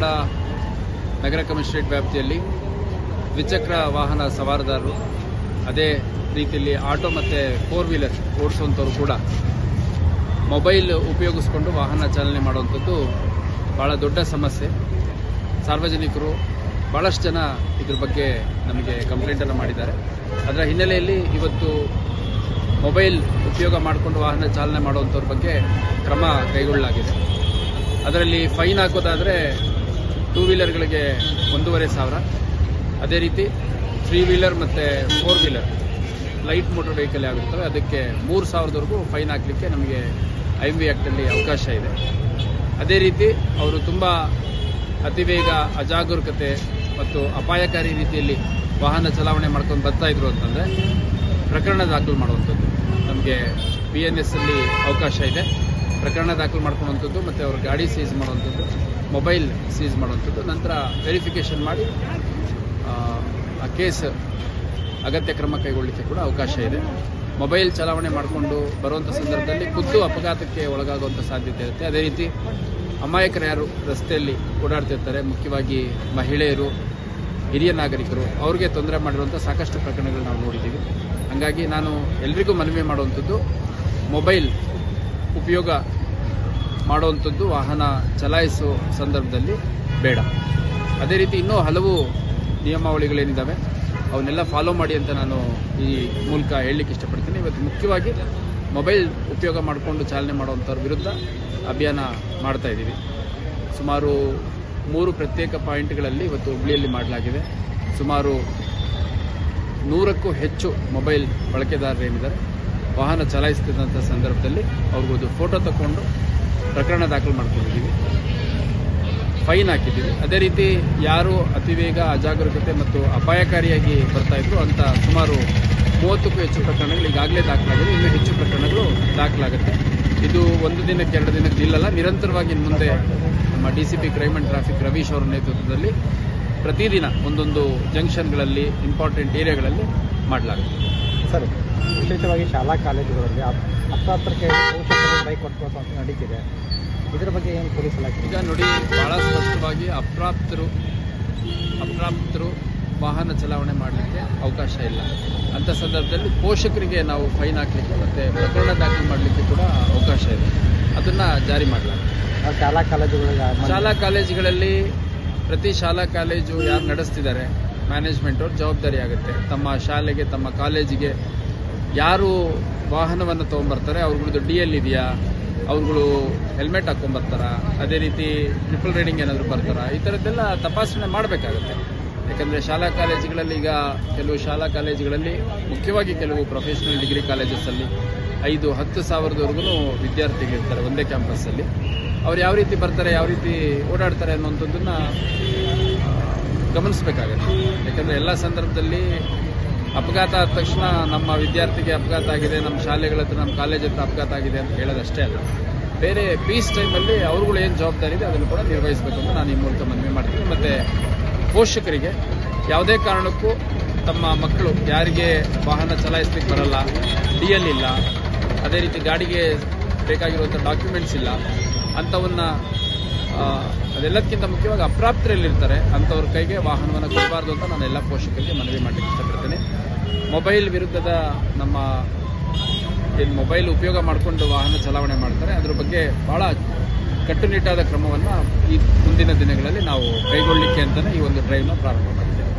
ಧಾರವಾಡ ನಗರ commissionerate ವ್ಯಾಪ್ತಿಯಲ್ಲಿ ದ್ವಿಚಕ್ರ ವಾಹನ ಸವಾರದಾರರು, ಅದೇ ರೀತಿಯಲ್ಲಿ ಆಟೋ ಮತ್ತು 4 ವೀಲರ್ ಓಡಿಸುವಂಥವ್ರು ಕೂಡ ಮೊಬೈಲ್ ಉಪಯೋಗಿಸಿಕೊಂಡು ವಾಹನ ಚಾಲನೆ ಮಾಡುವಂಥದ್ದು ಭಾಳ ದೊಡ್ಡ ಸಮಸ್ಯೆ. ಸಾರ್ವಜನಿಕರು ಭಾಳಷ್ಟು ಜನ ಇದ್ರ ಬಗ್ಗೆ ನಮಗೆ ಕಂಪ್ಲೇಂಟನ್ನು ಮಾಡಿದ್ದಾರೆ. ಅದರ ಹಿನ್ನೆಲೆಯಲ್ಲಿ ಇವತ್ತು ಮೊಬೈಲ್ ಉಪಯೋಗ ಮಾಡಿಕೊಂಡು ವಾಹನ ಚಾಲನೆ ಮಾಡುವಂಥವ್ರ ಬಗ್ಗೆ ಕ್ರಮ ಕೈಗೊಳ್ಳಲಾಗಿದೆ. ಅದರಲ್ಲಿ ಫೈನ್ ಹಾಕೋದಾದರೆ 2 ವೀಲರ್ಗಳಿಗೆ 1,500, ಅದೇ ರೀತಿ 3 ವೀಲರ್ ಮತ್ತು 4 ವೀಲರ್ ಲೈಟ್ ಮೋಟರ್ ವೆಹಿಕಲ್ ಆಗುತ್ತವೆ ಅದಕ್ಕೆ 3,000ವರೆಗೂ ಫೈನ್ ಹಾಕಲಿಕ್ಕೆ ನಮಗೆ IMV ಆ್ಯಕ್ಟಲ್ಲಿ ಅವಕಾಶ ಇದೆ. ಅದೇ ರೀತಿ ಅವರು ತುಂಬ ಅತಿವೇಗ, ಅಜಾಗರೂಕತೆ ಮತ್ತು ಅಪಾಯಕಾರಿ ರೀತಿಯಲ್ಲಿ ವಾಹನ ಚಲಾವಣೆ ಮಾಡ್ಕೊಂಡು ಬರ್ತಾ ಇದ್ರು ಅಂತಂದರೆ ಪ್ರಕರಣ ದಾಖಲು ಮಾಡುವಂಥದ್ದು ನಮಗೆ BNS ಅಲ್ಲಿ ಅವಕಾಶ ಇದೆ. ಪ್ರಕರಣ ದಾಖಲು ಮಾಡ್ಕೊಳ್ಳುವಂಥದ್ದು ಮತ್ತು ಅವ್ರ ಗಾಡಿ ಸೀಸ್ ಮಾಡುವಂಥದ್ದು, ಮೊಬೈಲ್ ಸೀಸ್ ಮಾಡುವಂಥದ್ದು, ನಂತರ ವೆರಿಫಿಕೇಷನ್ ಮಾಡಿ ಆ ಕೇಸ್ ಅಗತ್ಯ ಕ್ರಮ ಕೈಗೊಳ್ಳಲಿಕ್ಕೆ ಕೂಡ ಅವಕಾಶ ಇದೆ. ಮೊಬೈಲ್ ಚಲಾವಣೆ ಮಾಡಿಕೊಂಡು ಬರುವಂಥ ಸಂದರ್ಭದಲ್ಲಿ ಖುದ್ದು ಅಪಘಾತಕ್ಕೆ ಒಳಗಾಗುವಂಥ ಸಾಧ್ಯತೆ ಇರುತ್ತೆ. ಅದೇ ರೀತಿ ಅಮಾಯಕರು ಯಾರು ರಸ್ತೆಯಲ್ಲಿ ಓಡಾಡ್ತಿರ್ತಾರೆ, ಮುಖ್ಯವಾಗಿ ಮಹಿಳೆಯರು, ಹಿರಿಯ ನಾಗರಿಕರು, ಅವ್ರಿಗೆ ತೊಂದರೆ ಮಾಡಿರುವಂಥ ಸಾಕಷ್ಟು ಪ್ರಕರಣಗಳು ನಾವು ನೋಡಿದ್ದೀವಿ. ಹಾಗಾಗಿ ನಾನು ಎಲ್ರಿಗೂ ಮನವಿ ಮಾಡುವಂಥದ್ದು, ಮೊಬೈಲ್ ಉಪಯೋಗ ಮಾಡುವಂಥದ್ದು ವಾಹನ ಚಲಾಯಿಸುವ ಸಂದರ್ಭದಲ್ಲಿ ಬೇಡ. ಅದೇ ರೀತಿ ಇನ್ನೂ ಹಲವು ನಿಯಮಾವಳಿಗಳೇನಿದ್ದಾವೆ ಅವನ್ನೆಲ್ಲ ಫಾಲೋ ಮಾಡಿ ಅಂತ ನಾನು ಈ ಮೂಲಕ ಹೇಳಲಿಕ್ಕೆ ಇಷ್ಟಪಡ್ತೀನಿ. ಇವತ್ತು ಮುಖ್ಯವಾಗಿ ಮೊಬೈಲ್ ಉಪಯೋಗ ಮಾಡಿಕೊಂಡು ಚಾಲನೆ ಮಾಡುವಂಥವ್ರ ವಿರುದ್ಧ ಅಭಿಯಾನ ಮಾಡ್ತಾ ಇದ್ದೀವಿ. ಸುಮಾರು 3 ಪ್ರತ್ಯೇಕ ಪಾಯಿಂಟ್ಗಳಲ್ಲಿ ಇವತ್ತು ಹುಬ್ಳಿಯಲ್ಲಿ ಮಾಡಲಾಗಿದೆ. ಸುಮಾರು 100ಕ್ಕೂ ಹೆಚ್ಚು ಮೊಬೈಲ್ ಬಳಕೆದಾರರೇನಿದ್ದಾರೆ ವಾಹನ ಚಲಾಯಿಸ್ತಿದ್ದಂಥ ಸಂದರ್ಭದಲ್ಲಿ ಅವ್ರಿಗೊಂದು ಫೋಟೋ ತಗೊಂಡು ಪ್ರಕರಣ ದಾಖಲು ಮಾಡ್ಕೊಂಡಿದ್ದೀವಿ, ಫೈನ್ ಹಾಕಿದ್ದೀವಿ. ಅದೇ ರೀತಿ ಯಾರು ಅತಿವೇಗ, ಅಜಾಗರೂಕತೆ ಮತ್ತು ಅಪಾಯಕಾರಿಯಾಗಿ ಬರ್ತಾ ಇದ್ರು ಅಂತ ಸುಮಾರು 30ಕ್ಕೂ ಹೆಚ್ಚು ಪ್ರಕರಣಗಳು ಈಗಾಗಲೇ ದಾಖಲಾಗಿದೆ. ಇನ್ನೂ ಹೆಚ್ಚು ಪ್ರಕರಣಗಳು ದಾಖಲಾಗುತ್ತೆ. ಇದು 1 ದಿನಕ್ಕೆ 2 ದಿನಕ್ಕೆ ಇಲ್ಲಲ್ಲ, ನಿರಂತರವಾಗಿ ಇನ್ನು ಮುಂದೆ ನಮ್ಮ DCP crime and traffic Ravish ಅವರ ನೇತೃತ್ವದಲ್ಲಿ ಪ್ರತಿದಿನ ಒಂದೊಂದು ಜಂಕ್ಷನ್ಗಳಲ್ಲಿ, ಇಂಪಾರ್ಟೆಂಟ್ ಏರಿಯಾಗಳಲ್ಲಿ ಮಾಡಲಾಗುತ್ತೆ. ಸರ್, ವಿಶೇಷವಾಗಿ ಶಾಲಾ ಕಾಲೇಜುಗಳಲ್ಲಿ ಅಪ್ರಾಪ್ತರಿಗೆ ಬೈಕ್ ಕೊಟ್ಟು ನಡೀತಿದೆ. ಇದರ ಬಗ್ಗೆ ಏನು ಪೊಲೀಸ್ ಇಲಾಖೆ ಈಗ ನೋಡಿ, ಬಹಳ ಸ್ಪಷ್ಟವಾಗಿ ಅಪ್ರಾಪ್ತರು ವಾಹನ ಚಲಾವಣೆ ಮಾಡಲಿಕ್ಕೆ ಅವಕಾಶ ಇಲ್ಲ. ಅಂಥ ಸಂದರ್ಭದಲ್ಲಿ ಪೋಷಕರಿಗೆ ನಾವು ಫೈನ್ ಹಾಕಲಿಕ್ಕೆ ಮತ್ತು ಪ್ರಕರಣ ದಾಖಲು ಮಾಡಲಿಕ್ಕೆ ಕೂಡ ಅವಕಾಶ ಇದೆ. ಅದನ್ನು ಜಾರಿ ಮಾಡಲಾಗುತ್ತೆ. ಶಾಲಾ ಕಾಲೇಜುಗಳಲ್ಲಿ ಪ್ರತಿ ಶಾಲಾ ಕಾಲೇಜು ಯಾರು ನಡೆಸ್ತಿದ್ದಾರೆ ಮ್ಯಾನೇಜ್ಮೆಂಟ್ ಅವ್ರ ಜವಾಬ್ದಾರಿ ಆಗುತ್ತೆ. ತಮ್ಮ ಶಾಲೆಗೆ, ತಮ್ಮ ಕಾಲೇಜಿಗೆ ಯಾರು ವಾಹನವನ್ನು ತೊಗೊಂಬರ್ತಾರೆ ಅವ್ರಗಳದ್ದು DL ಇದೆಯಾ, ಅವ್ರುಗಳು ಹೆಲ್ಮೆಟ್ ಹಾಕೊಂಡ್ಬರ್ತಾರ, ಅದೇ ರೀತಿ ಟ್ರಿಪಲ್ ರೈಡಿಂಗ್ ಏನಾದರೂ ಬರ್ತಾರಾ, ಈ ಥರದ್ದೆಲ್ಲ ತಪಾಸಣೆ ಮಾಡಬೇಕಾಗುತ್ತೆ. ಯಾಕಂದರೆ ಶಾಲಾ ಕಾಲೇಜುಗಳಲ್ಲಿ ಈಗ ಕೆಲವು ಶಾಲಾ ಕಾಲೇಜುಗಳಲ್ಲಿ, ಮುಖ್ಯವಾಗಿ ಕೆಲವು ಪ್ರೊಫೆಷನಲ್ ಡಿಗ್ರಿ ಕಾಲೇಜಸ್ಸಲ್ಲಿ 5-10 ಸಾವಿರದವರೆಗೂ ವಿದ್ಯಾರ್ಥಿಗಳಿರ್ತಾರೆ ಒಂದೇ ಕ್ಯಾಂಪಸ್ಸಲ್ಲಿ. ಅವ್ರು ಯಾವ ರೀತಿ ಬರ್ತಾರೆ, ಯಾವ ರೀತಿ ಓಡಾಡ್ತಾರೆ ಅನ್ನುವಂಥದ್ದನ್ನು ಗಮನಿಸಬೇಕಾಗತ್ತೆ. ಯಾಕಂದರೆ ಎಲ್ಲ ಸಂದರ್ಭದಲ್ಲಿ ಅಪಘಾತ ಆದ ತಕ್ಷಣ ನಮ್ಮ ವಿದ್ಯಾರ್ಥಿಗೆ ಅಪಘಾತ ಆಗಿದೆ, ನಮ್ಮ ಶಾಲೆಗಳ ಹತ್ರ, ನಮ್ಮ ಕಾಲೇಜ್ ಹತ್ರ ಅಪಘಾತ ಆಗಿದೆ ಅಂತ ಹೇಳೋದಷ್ಟೇ ಅಲ್ಲ, ಬೇರೆ ಪೀಸ್ ಟೈಮಲ್ಲಿ ಅವ್ರುಗಳು ಏನು ಜವಾಬ್ದಾರಿ ಇದೆ ಅದನ್ನು ಕೂಡ ನಿರ್ವಹಿಸಬೇಕು ಅಂತ ನಾನು ಈ ಮೂಲಕ ಮನವಿ ಮಾಡ್ತೀನಿ. ಮತ್ತು ಪೋಷಕರಿಗೆ ಯಾವುದೇ ಕಾರಣಕ್ಕೂ ತಮ್ಮ ಮಕ್ಕಳು ಯಾರಿಗೆ ವಾಹನ ಚಲಾಯಿಸಲಿಕ್ಕೆ ಬರಲ್ಲ, DL ಇಲ್ಲ, ಅದೇ ರೀತಿ ಗಾಡಿಗೆ ಬೇಕಾಗಿರುವಂಥ ಡಾಕ್ಯುಮೆಂಟ್ಸ್ ಇಲ್ಲ, ಅಂಥವನ್ನ ಅದೆಲ್ಲದಕ್ಕಿಂತ ಮುಖ್ಯವಾಗಿ ಅಪ್ರಾಪ್ತರಲ್ಲಿರ್ತಾರೆ ಅಂಥವ್ರ ಕೈಗೆ ವಾಹನವನ್ನು ಕೊಡಬಾರ್ದು ಅಂತ ನಾನು ಎಲ್ಲ ಪೋಷಕರಿಗೆ ಮನವಿ ಮಾಡಲಿಕ್ಕೆ ಇಷ್ಟಪಡ್ತೇನೆ. ಮೊಬೈಲ್ ವಿರುದ್ಧದ ನಮ್ಮ ಏನು ಮೊಬೈಲ್ ಉಪಯೋಗ ಮಾಡಿಕೊಂಡು ವಾಹನ ಚಲಾವಣೆ ಮಾಡ್ತಾರೆ ಅದ್ರ ಬಗ್ಗೆ ಭಾಳ ಕಟ್ಟುನಿಟ್ಟಾದ ಕ್ರಮವನ್ನು ಈ ಮುಂದಿನ ದಿನಗಳಲ್ಲಿ ನಾವು ಕೈಗೊಳ್ಳಲಿಕ್ಕೆ ಅಂತಲೇ ಈ ಒಂದು ಡ್ರೈವ್ನ ಪ್ರಾರಂಭ ಮಾಡಿದ್ದೇವೆ.